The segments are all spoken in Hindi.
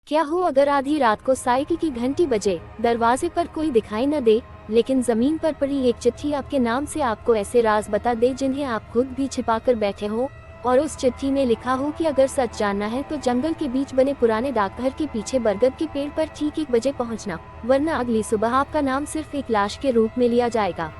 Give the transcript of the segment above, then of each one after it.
क्या हो अगर आधी रात को साइकिल की घंटी बजे, दरवाजे पर कोई दिखाई न दे, लेकिन जमीन पर पड़ी एक चिट्ठी आपके नाम से आपको ऐसे राज बता दे जिन्हें आप खुद भी छिपा कर बैठे हो। और उस चिट्ठी में लिखा हो कि अगर सच जानना है तो जंगल के बीच बने पुराने डाकघर के पीछे बरगद के पेड़ पर ठीक 1 बजे पहुंचना, वरना अगली सुबह आपका नाम सिर्फ एक लाश के रूप में लिया जाएगा।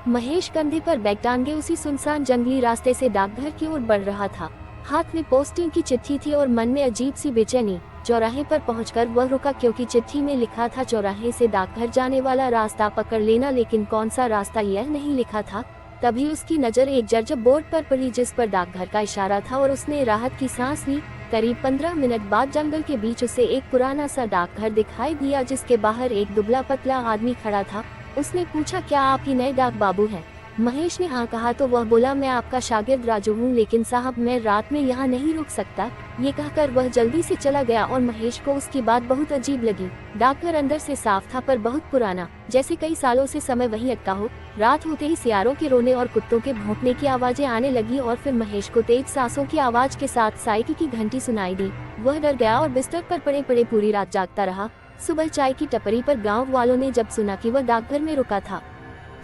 महेश कंधे पर बैग टांगे उसी सुनसान जंगली रास्ते से डाकघर की ओर बढ़ रहा था। हाथ में पोस्टिंग की चिट्ठी थी और मन में अजीब सी बेचैनी। चौराहे पर पहुंचकर वह रुका क्योंकि चिट्ठी में लिखा था चौराहे से डाकघर जाने वाला रास्ता पकड़ लेना, लेकिन कौन सा रास्ता यह नहीं लिखा था। तभी उसकी नजर एक जर्जर बोर्ड पर पड़ी जिस पर डाकघर का इशारा था और उसने राहत की सांस ली। करीब 15 मिनट बाद जंगल के बीच उसे एक पुराना सा डाकघर दिखाई दिया जिसके बाहर एक दुबला पतला आदमी खड़ा था। उसने पूछा, क्या आप ही नए डाक बाबू हैं? महेश ने हाँ कहा तो वह बोला, मैं आपका शागिर्द राजू हूँ, लेकिन साहब मैं रात में यहाँ नहीं रुक सकता। ये कहकर वह जल्दी से चला गया और महेश को उसकी बात बहुत अजीब लगी। डाकघर अंदर से साफ था पर बहुत पुराना, जैसे कई सालों से समय वहीं अटका हो। रात होते ही सियारों के रोने और कुत्तों के भौंकने की आवाजें आने लगी और फिर महेश को तेज सांसों की आवाज के साथ साइकिल की घंटी सुनाई दी। वह डर गया और बिस्तर पर पड़े पड़े पूरी रात जागता रहा। सुबह चाय की टपरी पर गाँव वालों ने जब सुना कि वह डाकघर में रुका था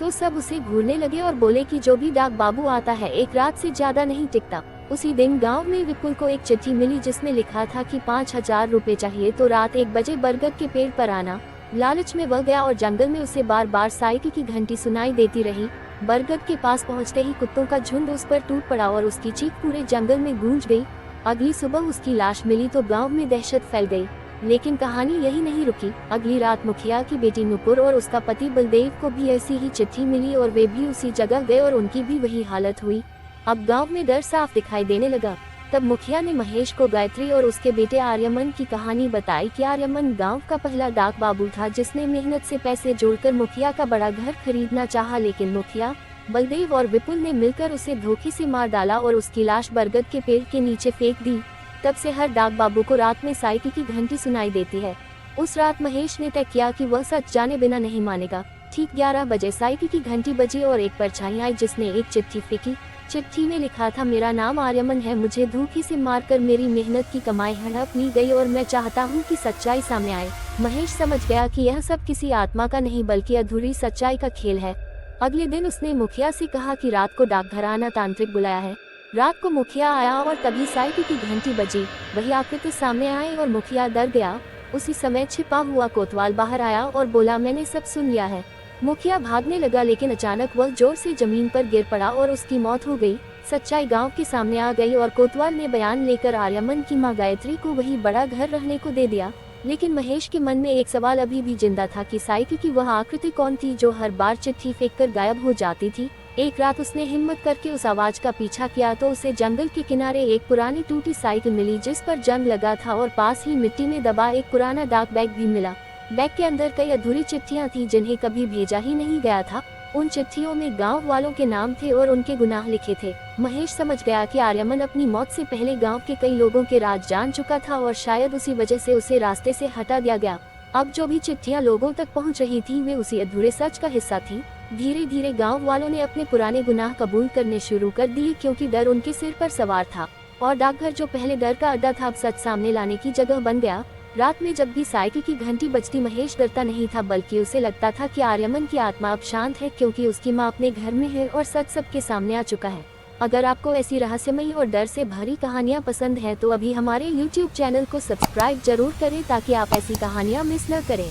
तो सब उसे घूरने लगे और बोले कि जो भी डाक बाबू आता है एक रात से ज्यादा नहीं टिकता। उसी दिन गांव में विपुल को एक चिट्ठी मिली जिसमें लिखा था कि 5,000 रुपए चाहिए तो रात 1 बजे बरगद के पेड़ पर आना। लालच में वह गया और जंगल में उसे बार बार साइकिल की घंटी सुनाई देती रही। बरगद के पास पहुंचते ही कुत्तों का झुंड उस पर टूट पड़ा और उसकी चीख पूरे जंगल में गूंज गई। अगली सुबह उसकी लाश मिली तो गाँव में दहशत फैल गयी। लेकिन कहानी यही नहीं रुकी। अगली रात मुखिया की बेटी नुपुर और उसका पति बलदेव को भी ऐसी ही चिट्ठी मिली और वे भी उसी जगह गए और उनकी भी वही हालत हुई। अब गांव में डर साफ दिखाई देने लगा। तब मुखिया ने महेश को गायत्री और उसके बेटे आर्यमन की कहानी बताई कि आर्यमन गांव का पहला डाक बाबू था जिसने मेहनत से पैसे जोड़कर मुखिया का बड़ा घर खरीदना चाहा, लेकिन मुखिया, बलदेव और विपुल ने मिलकर उसे धोखे से मार डाला और उसकी लाश बरगद के पेड़ के नीचे फेंक दी। तब से हर डाक बाबू को रात में साइकिल की घंटी सुनाई देती है। उस रात महेश ने तय किया कि वह सच जाने बिना नहीं मानेगा। ठीक 11 बजे साइकिल की घंटी बजी और एक परछाई आई जिसने एक चिट्ठी फेंकी। चिट्ठी में लिखा था, मेरा नाम आर्यमन है, मुझे धोखे से मारकर मेरी मेहनत की कमाई हड़प ली गई और मैं चाहता हूँ कि सच्चाई सामने आए। महेश समझ गया कि यह सब किसी आत्मा का नहीं बल्कि अधूरी सच्चाई का खेल है। अगले दिन उसने मुखिया से कहा कि रात को डाकघर आना, तांत्रिक बुलाया है। रात को मुखिया आया और तभी साइकिल की घंटी बजी। वही आकृति सामने आई और मुखिया डर गया। उसी समय छिपा हुआ कोतवाल बाहर आया और बोला, मैंने सब सुन लिया है। मुखिया भागने लगा लेकिन अचानक वह जोर से जमीन पर गिर पड़ा और उसकी मौत हो गई। सच्चाई गांव के सामने आ गई और कोतवाल ने बयान लेकर आर्यमन की मां गायत्री को वही बड़ा घर रहने को दे दिया। लेकिन महेश के मन में एक सवाल अभी भी जिंदा था कि साइकिल की वह आकृति कौन थी जो हर बार चिट्ठी फेंककर गायब हो जाती थी। एक रात उसने हिम्मत करके उस आवाज का पीछा किया तो उसे जंगल के किनारे एक पुरानी टूटी साइकिल मिली जिस पर जंग लगा था और पास ही मिट्टी में दबा एक पुराना डाक बैग भी मिला। बैग के अंदर कई अधूरी चिट्ठियां थी जिन्हें कभी भेजा ही नहीं गया था। उन चिट्ठियों में गांव वालों के नाम थे और उनके गुनाह लिखे थे। महेश समझ गया कि आर्यमन अपनी मौत से पहले गांव के कई लोगों के राज जान चुका था और शायद उसी वजह से उसे रास्ते से हटा दिया गया। अब जो भी चिट्ठियां लोगों तक पहुंच रही थी वे उसी अधूरे सच का हिस्सा थी। धीरे धीरे गांव वालों ने अपने पुराने गुनाह कबूल करने शुरू कर दिए क्योंकि डर उनके सिर पर सवार था और डाकघर जो पहले डर का अड्डा था अब सच सामने लाने की जगह बन गया। रात में जब भी साइकिल की घंटी बजती महेश डरता नहीं था बल्कि उसे लगता था कि आर्यमन की आत्मा अब शांत है क्योंकि उसकी मां अपने घर में है और सच सबके सामने आ चुका है। अगर आपको ऐसी रहस्यमयी और डर से भरी कहानियाँ पसंद है तो अभी हमारे YouTube चैनल को सब्सक्राइब जरूर करें ताकि आप ऐसी कहानियाँ मिस न करें।